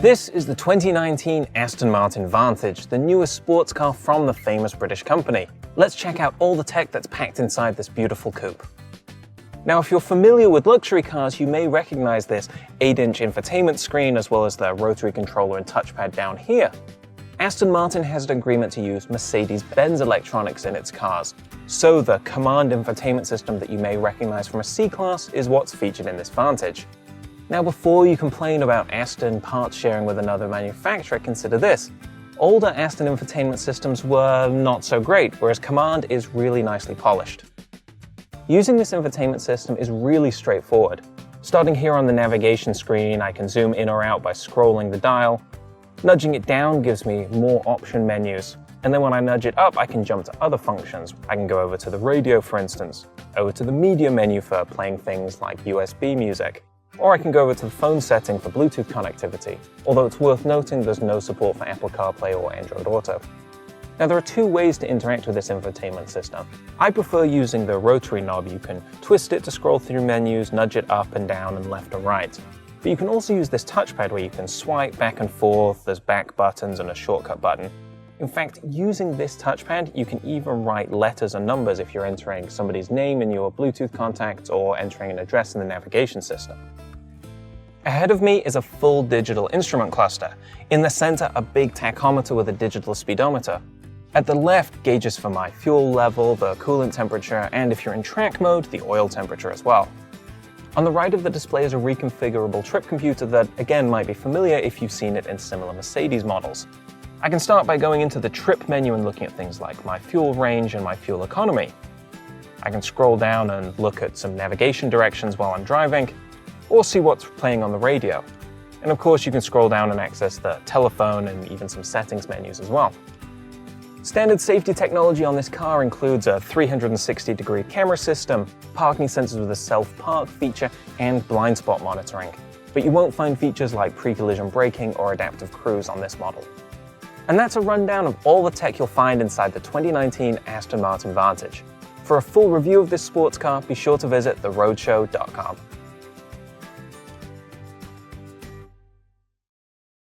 This is the 2019 Aston Martin Vantage, the newest sports car from the famous British company. Let's check out all the tech that's packed inside this beautiful coupe. Now, if you're familiar with luxury cars, you may recognize this 8-inch infotainment screen as well as the rotary controller and touchpad down here. Aston Martin has an agreement to use Mercedes-Benz electronics in its cars, so the command infotainment system that you may recognize from a C-Class is what's featured in this Vantage. Now, before you complain about Aston parts sharing with another manufacturer, consider this. Older Aston infotainment systems were not so great, whereas command is really nicely polished. Using this infotainment system is really straightforward. Starting here on the navigation screen, I can zoom in or out by scrolling the dial. Nudging it down gives me more option menus. And then when I nudge it up, I can jump to other functions. I can go over to the radio, for instance, over to the media menu for playing things like USB music. Or I can go over to the phone setting for Bluetooth connectivity, although it's worth noting there's no support for Apple CarPlay or Android Auto. Now, there are two ways to interact with this infotainment system. I prefer using the rotary knob. You can twist it to scroll through menus, nudge it up and down and left and right. But you can also use this touchpad where you can swipe back and forth, there's back buttons and a shortcut button. In fact, using this touchpad, you can even write letters and numbers if you're entering somebody's name in your Bluetooth contacts or entering an address in the navigation system. Ahead of me is a full digital instrument cluster. In the center, a big tachometer with a digital speedometer. At the left, gauges for my fuel level, the coolant temperature, and if you're in track mode, the oil temperature as well. On the right of the display is a reconfigurable trip computer that, again, might be familiar if you've seen it in similar Mercedes models. I can start by going into the trip menu and looking at things like my fuel range and my fuel economy. I can scroll down and look at some navigation directions while I'm driving, or see what's playing on the radio. And of course, you can scroll down and access the telephone and even some settings menus as well. Standard safety technology on this car includes a 360-degree camera system, parking sensors with a self-park feature, and blind spot monitoring. But you won't find features like pre-collision braking or adaptive cruise on this model. And that's a rundown of all the tech you'll find inside the 2019 Aston Martin Vantage. For a full review of this sports car, be sure to visit theroadshow.com.